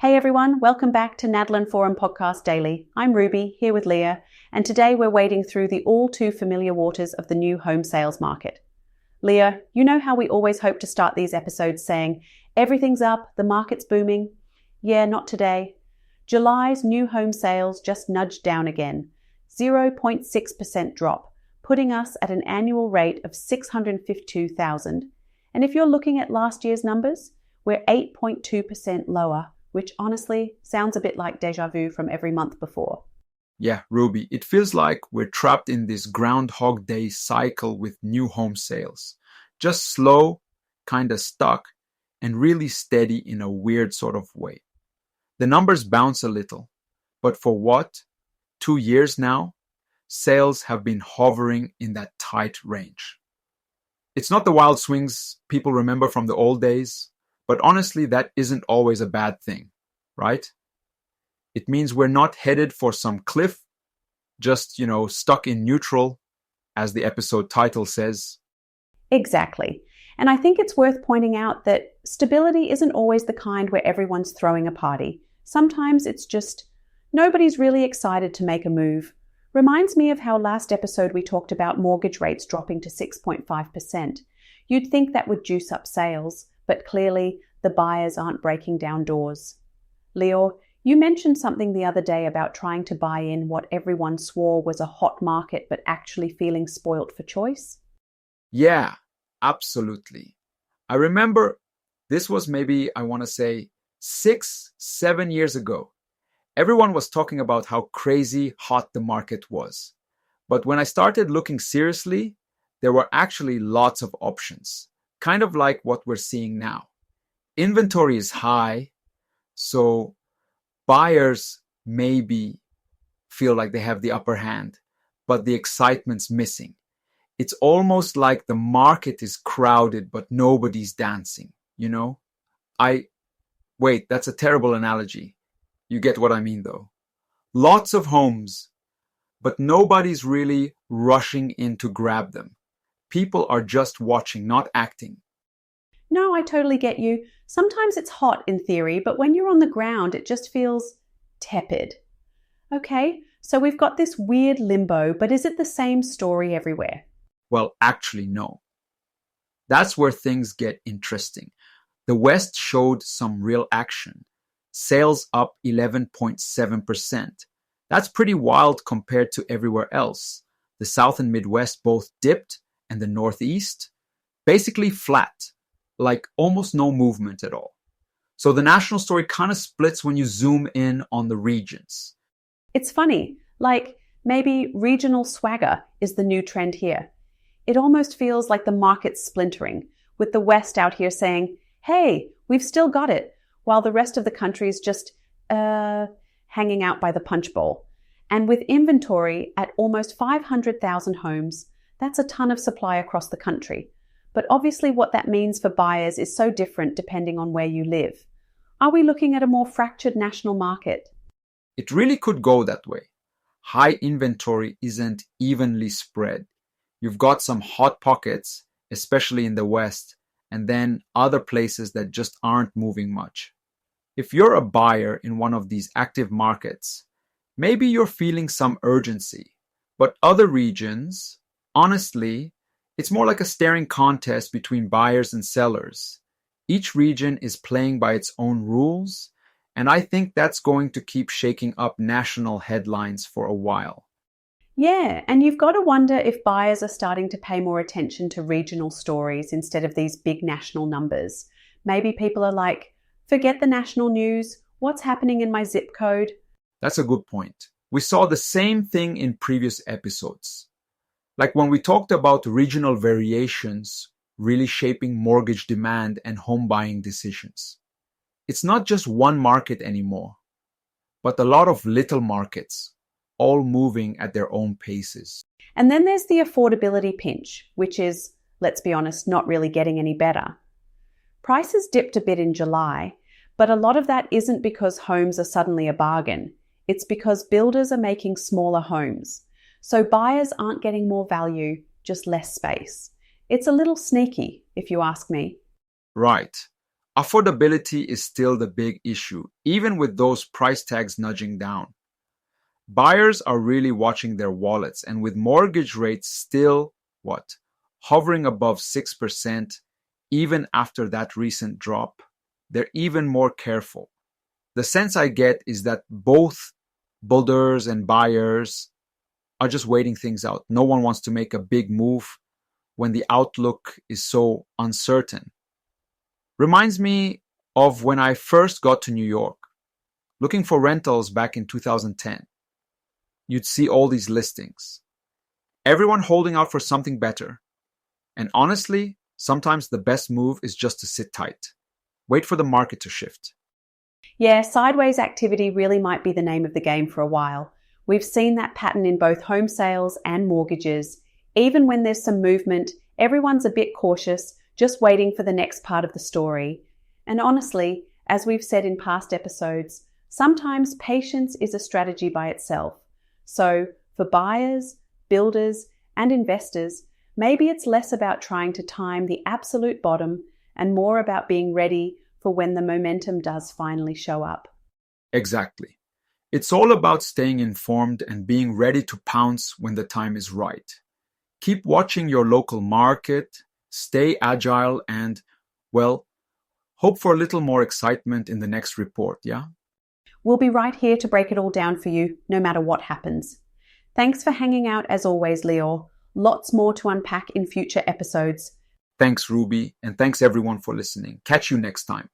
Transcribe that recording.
Hey everyone, welcome back to Nadlan Forum Podcast Daily. I'm Ruby, here with Leah, and today we're wading through the all too familiar waters of the new home sales market. Leah, you know how we always hope to start these episodes saying, everything's up, the market's booming? Yeah, not today. July's new home sales just nudged down again, 0.6% drop, putting us at an annual rate of 652,000. And if you're looking at last year's numbers, we're 8.2% lower, which honestly sounds a bit like deja vu from every month before. Yeah, Ruby, it feels like we're trapped in this Groundhog Day cycle with new home sales. Just slow, kind of stuck, and really steady in a weird sort of way. The numbers bounce a little, but for what? 2 years now, sales have been hovering in that tight range. It's not the wild swings people remember from the old days, but honestly, that isn't always a bad thing, right? It means we're not headed for some cliff, just, stuck in neutral, as the episode title says. Exactly. And I think it's worth pointing out that stability isn't always the kind where everyone's throwing a party. Sometimes it's just nobody's really excited to make a move. Reminds me of how last episode we talked about mortgage rates dropping to 6.5%. You'd think that would juice up sales, but clearly the buyers aren't breaking down doors. Leo, you mentioned something the other day about trying to buy in what everyone swore was a hot market, but actually feeling spoilt for choice. Yeah, absolutely. I remember this was maybe, 6-7 years ago. Everyone was talking about how crazy hot the market was. But when I started looking seriously, there were actually lots of options, kind of like what we're seeing now. Inventory is high, so buyers maybe feel like they have the upper hand, but the excitement's missing. It's almost like the market is crowded, but nobody's dancing, Wait, that's a terrible analogy. You get what I mean, though. Lots of homes, but nobody's really rushing in to grab them. People are just watching, not acting. No, I totally get you. Sometimes it's hot in theory, but when you're on the ground, it just feels tepid. Okay, so we've got this weird limbo, but is it the same story everywhere? Well, actually, no. That's where things get interesting. The West showed some real action. Sales up 11.7%. That's pretty wild compared to everywhere else. The South and Midwest both dipped, and the Northeast basically flat, like almost no movement at all. So the national story kind of splits when you zoom in on the regions. It's funny, like maybe regional swagger is the new trend here. It almost feels like the market's splintering, with the West out here saying, hey, we've still got it, while the rest of the country is just, hanging out by the punch bowl. And with inventory at almost 500,000 homes, that's a ton of supply across the country. But obviously what that means for buyers is so different depending on where you live. Are we looking at a more fractured national market? It really could go that way. High inventory isn't evenly spread. You've got some hot pockets, especially in the West, and then other places that just aren't moving much. If you're a buyer in one of these active markets, maybe you're feeling some urgency. But other regions, honestly, it's more like a staring contest between buyers and sellers. Each region is playing by its own rules, and I think that's going to keep shaking up national headlines for a while. Yeah, and you've got to wonder if buyers are starting to pay more attention to regional stories instead of these big national numbers. Maybe people are like, forget the national news, what's happening in my zip code? That's a good point. We saw the same thing in previous episodes. Like when we talked about regional variations really shaping mortgage demand and home buying decisions. It's not just one market anymore, but a lot of little markets, all moving at their own paces. And then there's the affordability pinch, which is, let's be honest, not really getting any better. Prices dipped a bit in July, but a lot of that isn't because homes are suddenly a bargain. It's because builders are making smaller homes. So buyers aren't getting more value, just less space. It's a little sneaky, if you ask me. Right. Affordability is still the big issue, even with those price tags nudging down. Buyers are really watching their wallets, and with mortgage rates still, hovering above 6%, even after that recent drop, they're even more careful. The sense I get is that both builders and buyers are just waiting things out. No one wants to make a big move when the outlook is so uncertain. Reminds me of when I first got to New York, looking for rentals back in 2010. You'd see all these listings. Everyone holding out for something better. And honestly, sometimes the best move is just to sit tight. Wait for the market to shift. Yeah, sideways activity really might be the name of the game for a while. We've seen that pattern in both home sales and mortgages. Even when there's some movement, everyone's a bit cautious, just waiting for the next part of the story. And honestly, as we've said in past episodes, sometimes patience is a strategy by itself. So for buyers, builders, and investors, maybe it's less about trying to time the absolute bottom and more about being ready for when the momentum does finally show up. Exactly. It's all about staying informed and being ready to pounce when the time is right. Keep watching your local market, stay agile, and, hope for a little more excitement in the next report, yeah? We'll be right here to break it all down for you, no matter what happens. Thanks for hanging out as always, Lior. Lots more to unpack in future episodes. Thanks, Ruby, and thanks everyone for listening. Catch you next time.